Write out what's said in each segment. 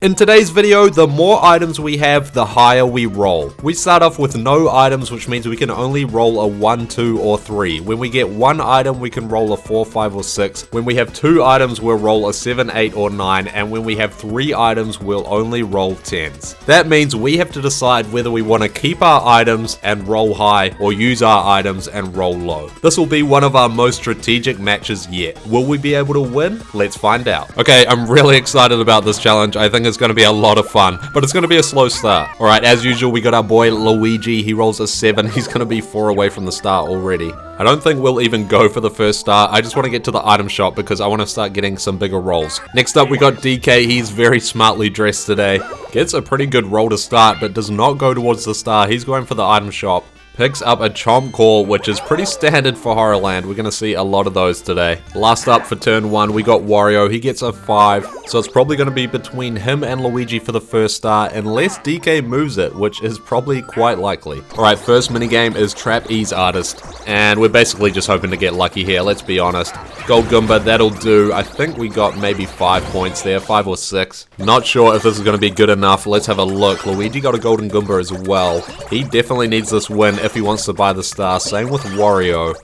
In today's video, the more items we have, the higher we roll. We start off with no items, which means we can only roll a 1, 2, or 3. When we get one item, we can roll a 4, 5, or 6. When we have 2 items, we'll roll a 7, 8, or 9. And when we have 3 items, we'll only roll 10s. That means we have to decide whether we want to keep our items and roll high, or use our items and roll low. This will be one of our most strategic matches yet. Will we be able to win? Let's find out. Okay, I'm really excited about this challenge. I think it's going to be a lot of fun, but it's going to be a slow start. Alright, as usual, we got our boy Luigi. He rolls a 7. He's going to be 4 away from the start already. I don't think we'll even go for the first start. I just want to get to the item shop because I want to start getting some bigger rolls. Next up, we got DK. He's very smartly dressed today. Gets a pretty good roll to start, but does not go towards the star. He's going for the item shop. Picks up a chomp call, which is pretty standard for Horrorland. We're going to see a lot of those today. Last up for turn 1, we got Wario. He gets a 5, so it's probably going to be between him and Luigi for the first star, unless DK moves it, which is probably quite likely. Alright, first minigame is Trapeze Artist, and we're basically just hoping to get lucky here, let's be honest. Gold Goomba, that'll do. I think we got maybe 5 points there, 5 or 6. Not sure if this is going to be good enough. Let's have a look. Luigi got a Golden Goomba as well. He definitely needs this win if he wants to buy the star. Same with Wario.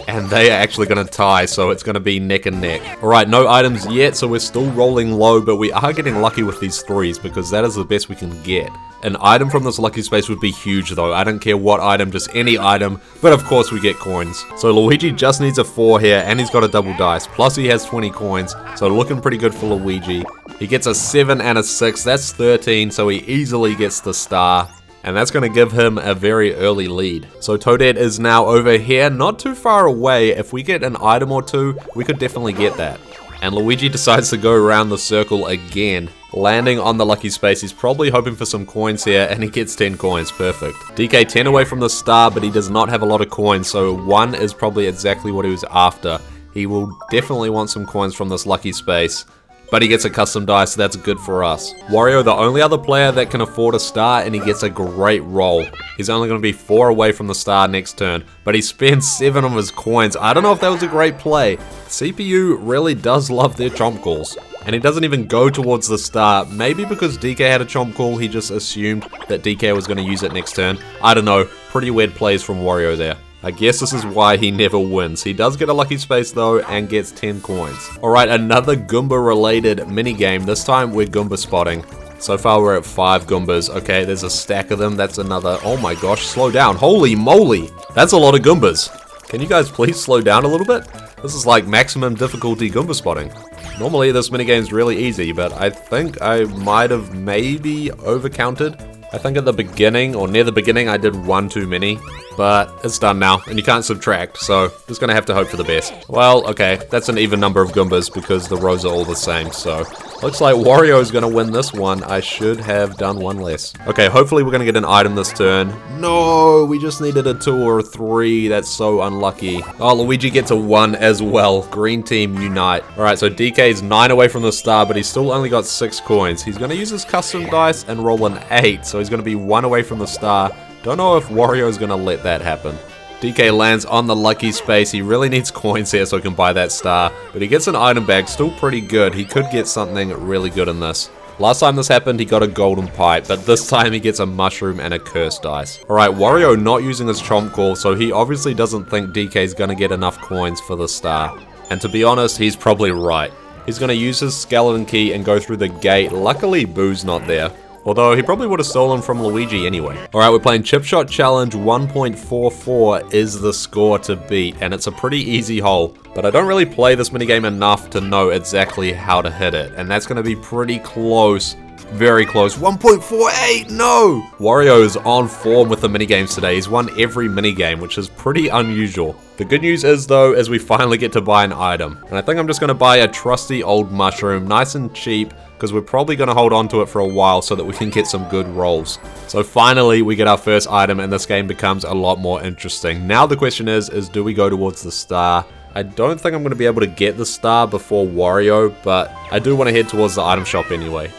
And they are actually going to tie, so it's going to be neck and neck. Alright, no items yet, so we're still rolling low, but we are getting lucky with these 3s because that is the best we can get. An item from this lucky space would be huge though. I don't care what item, just any item, but of course we get coins. So Luigi just needs a 4 here, and he's got a double dice, plus he has 20 coins, so looking pretty good for Luigi. He gets a 7 and a 6, that's 13, so he easily gets the star. And that's going to give him a very early lead. So Toadette is now over here, not too far away. If we get an item or 2, we could definitely get that. And Luigi decides to go around the circle again, landing on the lucky space. He's probably hoping for some coins here, and he gets 10 coins. Perfect. DK 10 away from the star, but he does not have a lot of coins, so 1 is probably exactly what he was after. He will definitely want some coins from this lucky space. But he gets a custom die, so that's good for us. Wario, the only other player that can afford a star, and he gets a great roll. He's only going to be 4 away from the star next turn, but he spends 7 of his coins. I don't know if that was a great play. CPU really does love their chomp calls. And he doesn't even go towards the star. Maybe because DK had a chomp call, he just assumed that DK was going to use it next turn. I don't know. Pretty weird plays from Wario there. I guess this is why he never wins. He does get a lucky space though, and gets 10 coins. Alright, another Goomba related minigame. This time we're Goomba spotting. So far we're at 5 Goombas. Okay, there's a stack of them. That's another. Oh my gosh, slow down. Holy moly. That's a lot of Goombas. Can you guys please slow down a little bit? This is like maximum difficulty Goomba spotting. Normally this minigame is really easy, but I think I might have maybe overcounted. I think at the beginning, or near the beginning, I did 1 too many. But it's done now, and you can't subtract, so just gonna have to hope for the best. Well, okay, that's an even number of Goombas because the rows are all the same, so looks like Wario is gonna win this one. I should have done 1 less. Okay, hopefully we're gonna get an item this turn. No, we just needed a 2 or a 3. That's so unlucky. Oh, Luigi gets a 1 as well. Green team unite. Alright, so DK's 9 away from the star, but he's still only got 6 coins. He's gonna use his custom dice and roll an 8, so he's gonna be 1 away from the star. Don't know if Wario is going to let that happen. DK lands on the lucky space. He really needs coins here so he can buy that star. But he gets an item bag, still pretty good. He could get something really good in this. Last time this happened, he got a golden pipe, but this time he gets a mushroom and a curse dice. Alright, Wario not using his chomp call, so he obviously doesn't think DK is going to get enough coins for the star. And to be honest, he's probably right. He's going to use his skeleton key and go through the gate. Luckily, Boo's not there. Although, he probably would have stolen from Luigi anyway. Alright, we're playing Chip Shot Challenge 1.44 is the score to beat, and it's a pretty easy hole. But I don't really play this minigame enough to know exactly how to hit it, and that's going to be pretty close. Very close. 1.48, no! Wario is on form with the minigames today. He's won every minigame, which is pretty unusual. The good news is though, is we finally get to buy an item. And I think I'm just going to buy a trusty old mushroom, nice and cheap, because we're probably going to hold on to it for a while so that we can get some good rolls. So finally, we get our first item, and this game becomes a lot more interesting. Now the question is do we go towards the star? I don't think I'm going to be able to get the star before Wario, but I do want to head towards the item shop anyway.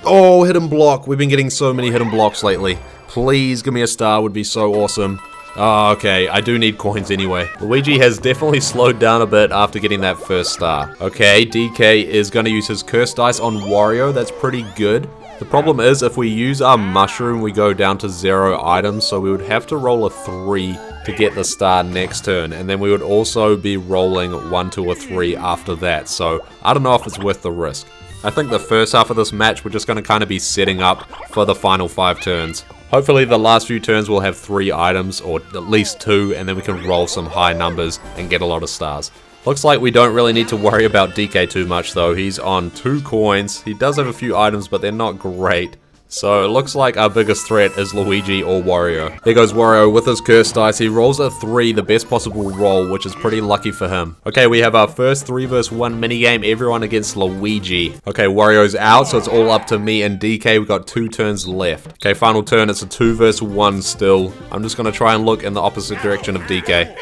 Oh, hidden block. We've been getting so many hidden blocks lately. Please give me a star, would be so awesome. Oh, okay, I do need coins anyway. Luigi has definitely slowed down a bit after getting that first star. Okay, DK is going to use his curse dice on Wario. That's pretty good. The problem is, if we use our mushroom, we go down to 0 items, so we would have to roll a 3 to get the star next turn, and then we would also be rolling 1, 2, or 3 after that, so I don't know if it's worth the risk. I think the first half of this match, we're just going to kind of be setting up for the final 5 turns. Hopefully the last few turns we'll have 3 items, or at least 2, and then we can roll some high numbers and get a lot of stars. Looks like we don't really need to worry about DK too much though. He's on 2 coins. He does have a few items, but they're not great. So it looks like our biggest threat is Luigi or Wario. There goes Wario with his curse dice. He rolls a 3, the best possible roll, which is pretty lucky for him. Okay, we have our first 3 vs 1 minigame, everyone against Luigi. Okay, Wario's out, so it's all up to me and DK. We've got 2 turns left. Okay, final turn, it's a 2 vs 1 still. I'm just going to try and look in the opposite direction of DK.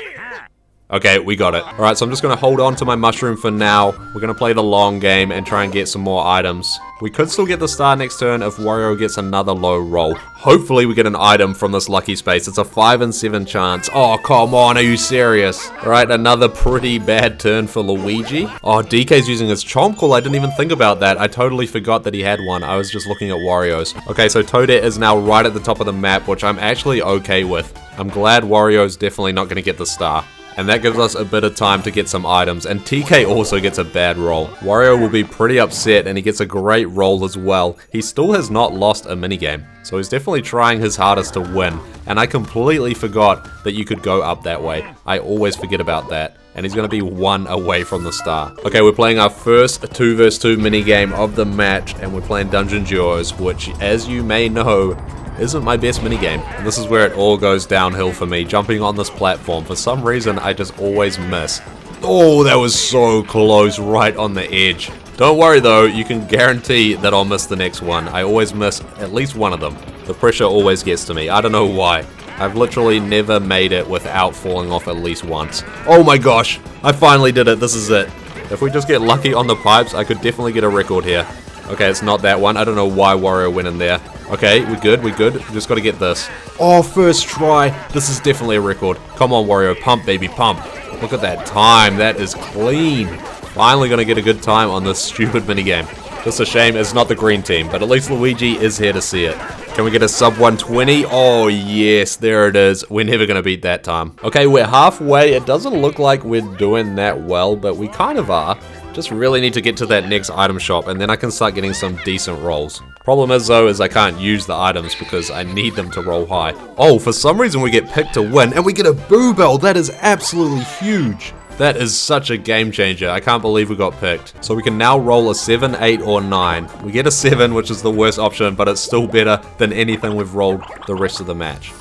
Okay, we got it. Alright, so I'm just going to hold on to my mushroom for now. We're going to play the long game and try and get some more items. We could still get the star next turn if Wario gets another low roll. Hopefully we get an item from this lucky space. It's a 5 in 7 chance. Oh, come on, are you serious? Alright, another pretty bad turn for Luigi. Oh, DK's using his Chomp Call. I didn't even think about that. I totally forgot that he had one. I was just looking at Wario's. Okay, so Toadette is now right at the top of the map, which I'm actually okay with. I'm glad Wario's definitely not going to get the star. And that gives us a bit of time to get some items, and TK also gets a bad roll. Wario will be pretty upset, and he gets a great roll as well. He still has not lost a minigame, so he's definitely trying his hardest to win. And I completely forgot that you could go up that way. I always forget about that. And he's going to be 1 away from the star. Okay, we're playing our first 2 vs 2 minigame of the match, and we're playing Dungeon Duos, which, as you may know, isn't my best minigame. And this is where it all goes downhill for me, jumping on this platform. For some reason, I just always miss. Oh, that was so close, right on the edge. Don't worry though, you can guarantee that I'll miss the next one. I always miss at least one of them. The pressure always gets to me. I don't know why. I've literally never made it without falling off at least once. Oh my gosh, I finally did it. This is it. If we just get lucky on the pipes, I could definitely get a record here. Okay, it's not that one. I don't know why Wario went in there. Okay, we're good, we're good. We just gotta get this. Oh, first try. This is definitely a record. Come on, Wario. Pump, baby, pump. Look at that time. That is clean. Finally gonna get a good time on this stupid minigame. Just a shame it's not the green team, but at least Luigi is here to see it. Can we get a sub 120? Oh, yes, there it is. We're never gonna beat that time. Okay, we're halfway. It doesn't look like we're doing that well, but we kind of are. Just really need to get to that next item shop, and then I can start getting some decent rolls. Problem is though, is I can't use the items because I need them to roll high. Oh, for some reason we get picked to win, and we get a Boo Bell. That is absolutely huge. That is such a game changer. I can't believe we got picked. So we can now roll a 7, 8, or 9. We get a 7, which is the worst option, but it's still better than anything we've rolled the rest of the match.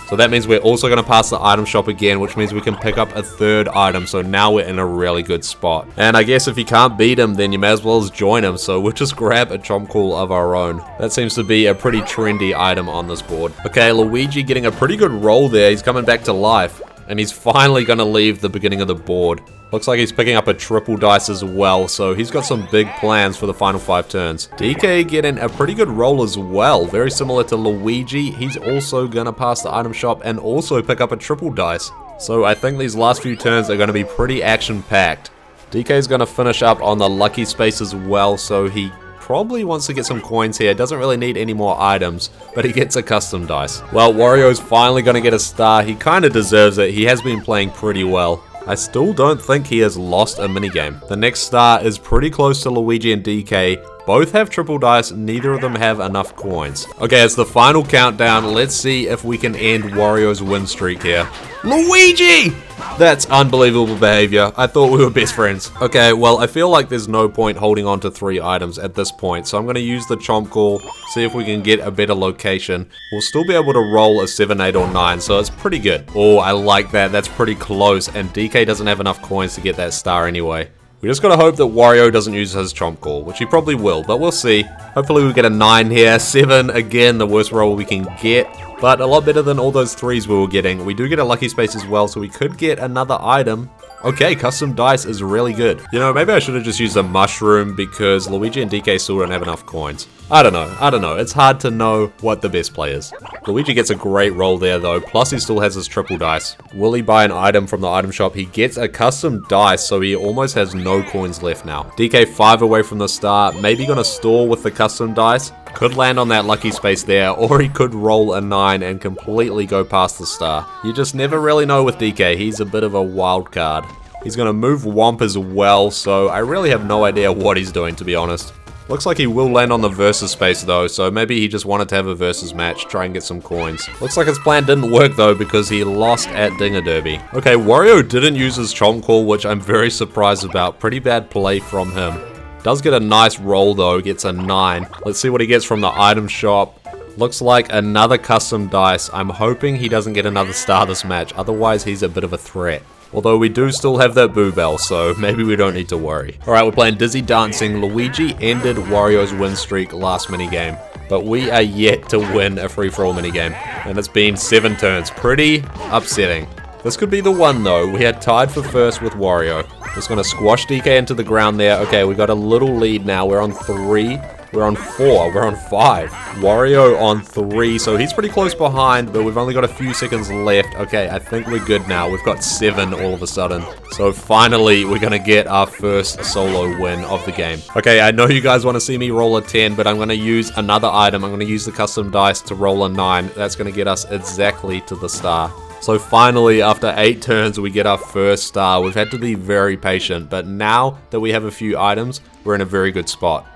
So that means we're also going to pass the item shop again, which means we can pick up a 3rd item. So now we're in a really good spot. And I guess if you can't beat him, then you may as well join him. So we'll just grab a Chomp Call of our own. That seems to be a pretty trendy item on this board. Okay, Luigi getting a pretty good roll there. He's coming back to life. And he's finally going to leave the beginning of the board. Looks like he's picking up a triple dice as well, so he's got some big plans for the final 5 turns. DK getting a pretty good roll as well, very similar to Luigi. He's also going to pass the item shop and also pick up a triple dice. So I think these last few turns are going to be pretty action-packed. DK's going to finish up on the lucky space as well, so he probably wants to get some coins here. Doesn't really need any more items, but he gets a custom dice. Well, Wario's finally going to get a star. He kind of deserves it. He has been playing pretty well. I still don't think he has lost a minigame. The next star is pretty close to Luigi and DK. Both have triple dice, neither of them have enough coins. Okay, it's the final countdown. Let's see if we can end Wario's win streak here. Luigi! That's unbelievable behavior. I thought we were best friends. Okay, well, I feel like there's no point holding on to 3 items at this point, so I'm going to use the Chomp Call, see if we can get a better location. We'll still be able to roll a 7, 8, or 9, so it's pretty good. Oh, I like that. That's pretty close, and DK doesn't have enough coins to get that star anyway. We just gotta hope that Wario doesn't use his Chomp Call, which he probably will, but we'll see. Hopefully we'll get a 9 here. 7, again, the worst roll we can get, but a lot better than all those 3s we were getting. We do get a lucky space as well, so we could get another item. Okay, custom dice is really good. You know, maybe I should have just used a mushroom because Luigi and DK still don't have enough coins. I don't know. It's hard to know what the best play is. Luigi gets a great roll there though, plus he still has his triple dice. Will he buy an item from the item shop? He gets a custom dice, so he almost has no coins left now. DK 5 away from the star, maybe gonna stall with the custom dice. Could land on that lucky space there, or he could roll a 9 and completely go past the star. You just never really know with DK, he's a bit of a wild card. He's gonna move Womp as well, so I really have no idea what he's doing, to be honest. Looks like he will land on the versus space though, so maybe he just wanted to have a versus match, try and get some coins. Looks like his plan didn't work though, because he lost at Dinger Derby. Okay, Wario didn't use his Chomp Call, which I'm very surprised about. Pretty bad play from him. Does get a nice roll though, gets a 9. Let's see what he gets from the item shop. Looks like another custom dice. I'm hoping he doesn't get another star this match, otherwise he's a bit of a threat. Although we do still have that Boo Bell, so maybe we don't need to worry. Alright, we're playing Dizzy Dancing. Luigi ended Wario's win streak last minigame, but we are yet to win a free-for-all minigame. And it's been 7 turns. Pretty upsetting. This could be the one though. We had tied for first with Wario. Just gonna squash DK into the ground there. Okay, we got a little lead now. We're on 3. We're on 4. We're on 5. Wario on 3. So he's pretty close behind, but we've only got a few seconds left. Okay, I think we're good now. We've got 7 all of a sudden. So finally, we're gonna get our first solo win of the game. Okay, I know you guys want to see me roll a 10, but I'm gonna use another item. I'm gonna use the custom dice to roll a 9. That's gonna get us exactly to the star. So finally, after 8 turns, we get our first star. We've had to be very patient, but now that we have a few items, we're in a very good spot.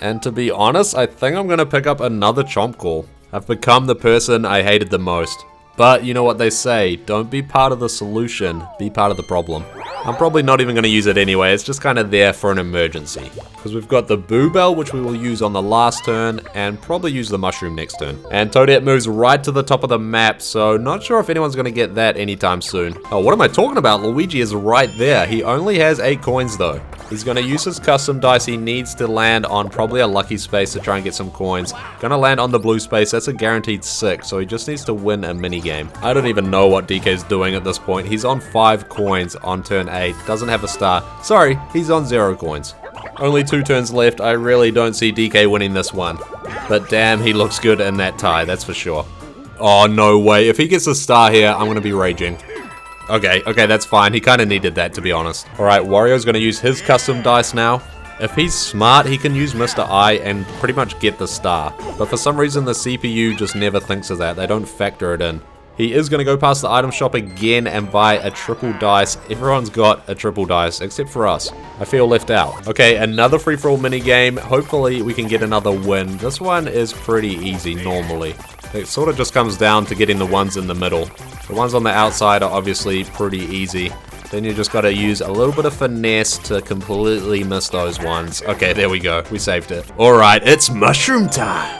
And to be honest, I think I'm going to pick up another Chomp Call. I've become the person I hated the most. But you know what they say, don't be part of the solution, be part of the problem. I'm probably not even going to use it anyway, it's just kind of there for an emergency. Because we've got the Boo Bell, which we will use on the last turn, and probably use the Mushroom next turn. And Toadette moves right to the top of the map, so not sure if anyone's going to get that anytime soon. Oh, what am I talking about? Luigi is right there. He only has 8 coins though. He's going to use his custom dice. He needs to land on probably a lucky space to try and get some coins. Going to land on the blue space. That's a guaranteed 6, so he just needs to win a minigame. I don't even know what DK's doing at this point. He's on 5 coins on turn 8. Doesn't have a star. Sorry, he's on 0 coins. Only 2 turns left. I really don't see DK winning this one. But damn, he looks good in that tie, that's for sure. Oh, no way. If he gets a star here, I'm going to be raging. Okay, that's fine. He kind of needed that, to be honest. Alright, Wario's going to use his custom dice now. If he's smart, he can use Mr. I and pretty much get the star. But for some reason, the CPU just never thinks of that. They don't factor it in. He is going to go past the item shop again and buy a triple dice. Everyone's got a triple dice, except for us. I feel left out. Okay, another free-for-all minigame. Hopefully, we can get another win. This one is pretty easy, normally. It sort of just comes down to getting the ones in the middle. The ones on the outside are obviously pretty easy. Then you just got to use a little bit of finesse to completely miss those ones. Okay, there we go. We saved it. Alright, it's mushroom time.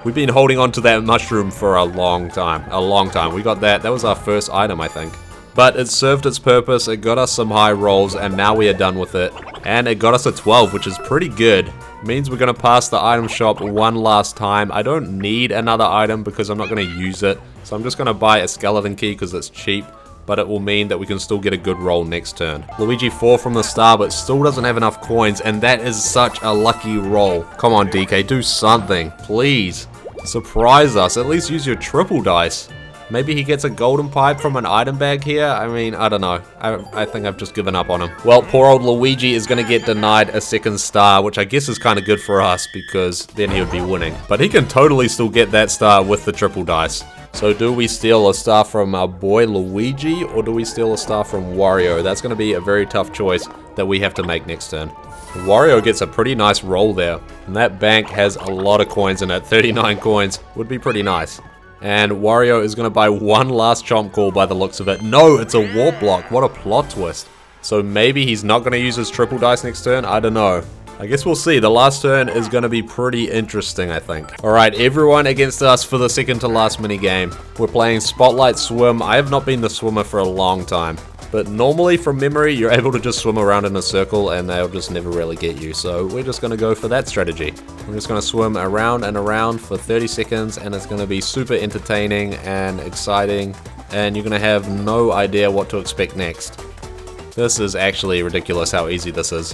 We've been holding on to that mushroom for a long time. We got that. That was our first item, I think. But it served its purpose. It got us some high rolls, and now we are done with it. And it got us a 12, which is pretty good. Means we're going to pass the item shop one last time. I don't need another item because I'm not going to use it. So I'm just going to buy a skeleton key because it's cheap. But it will mean that we can still get a good roll next turn. Luigi 4 from the star, but still doesn't have enough coins, and that is such a lucky roll. Come on, DK, do something, please. Surprise us, at least use your triple dice. Maybe he gets a golden pipe from an item bag here? I mean, I don't know. I think I've just given up on him. Well, poor old Luigi is going to get denied a second star, which I guess is kind of good for us because then he would be winning. But he can totally still get that star with the triple dice. So do we steal a star from our boy Luigi, or do we steal a star from Wario? That's going to be a very tough choice that we have to make next turn. Wario gets a pretty nice roll there, and that bank has a lot of coins in it. 39 coins would be pretty nice. And Wario is going to buy one last Chomp Call by the looks of it. No, it's a warp block. What a plot twist. So maybe he's not going to use his triple dice next turn? I don't know. I guess we'll see. The last turn is going to be pretty interesting, I think. Alright, everyone against us for the second to last minigame. We're playing Spotlight Swim. I have not been the swimmer for a long time. But normally, from memory, you're able to just swim around in a circle and they'll just never really get you. So we're just going to go for that strategy. We're just going to swim around and around for 30 seconds and it's going to be super entertaining and exciting. And you're going to have no idea what to expect next. This is actually ridiculous how easy this is.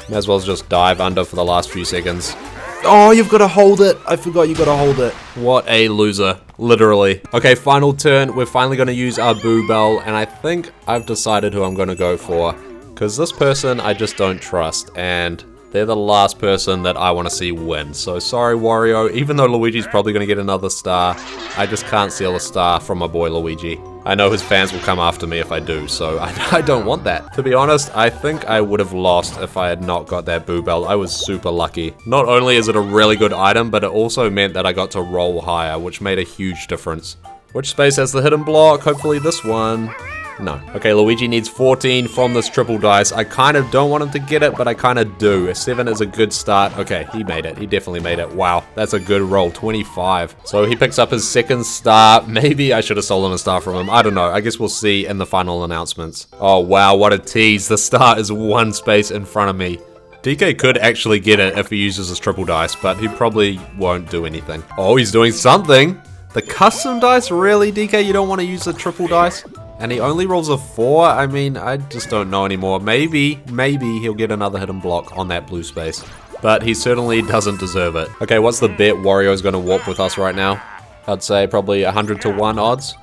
May as well just dive under for the last few seconds. Oh, you've got to hold it. I forgot you got to hold it. What a loser. Literally. Okay, final turn. We're finally going to use our Boo Bell, and I think I've decided who I'm going to go for. Because this person I just don't trust, and they're the last person that I want to see win. So sorry, Wario. Even though Luigi's probably going to get another star, I just can't steal a star from my boy Luigi. I know his fans will come after me if I do, so I don't want that. To be honest, I think I would have lost if I had not got that Boo Bell. I was super lucky. Not only is it a really good item, but it also meant that I got to roll higher, which made a huge difference. Which space has the hidden block? Hopefully this one. No. Okay, Luigi needs 14 from this triple dice. I kind of don't want him to get it, but I kind of do. A 7 is a good start. Okay, he made it. He definitely made it. Wow, that's a good roll. 25. So he picks up his second star. Maybe I should have stolen a star from him. I don't know. I guess we'll see in the final announcements. Oh, wow, what a tease. The star is one space in front of me. DK could actually get it if he uses his triple dice, but he probably won't do anything. Oh, he's doing something. The custom dice? Really, DK? You don't want to use the triple dice? And he only rolls a 4? I mean, I just don't know anymore. Maybe he'll get another hidden block on that blue space. But he certainly doesn't deserve it. Okay, what's the bet Wario's going to warp with us right now? I'd say probably 100 to 1 odds.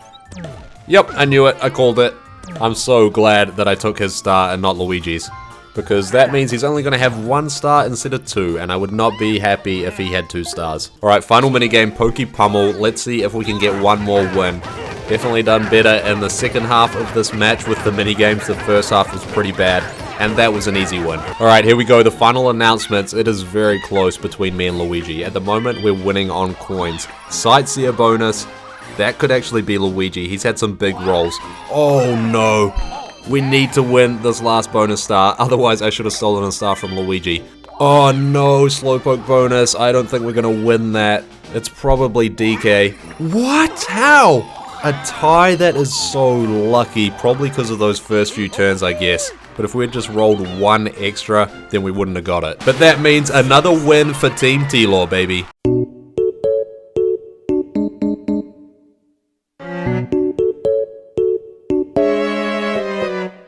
Yep, I knew it. I called it. I'm so glad that I took his star and not Luigi's. Because that means he's only going to have 1 star instead of 2, and I would not be happy if he had 2 stars. Alright, final minigame, Pokey Pummel. Let's see if we can get one more win. Definitely done better in the second half of this match with the minigames. The first half was pretty bad, and that was an easy win. Alright, here we go, the final announcements. It is very close between me and Luigi. At the moment, we're winning on coins. Sightseer bonus. That could actually be Luigi. He's had some big rolls. Oh no. We need to win this last bonus star, otherwise I should have stolen a star from Luigi. Oh no, Slowpoke bonus. I don't think we're gonna win that. It's probably DK. What? How? A tie? That is so lucky, probably because of those first few turns, I guess. But if we had just rolled 1 extra, then we wouldn't have got it. But that means another win for Team TLaw, baby.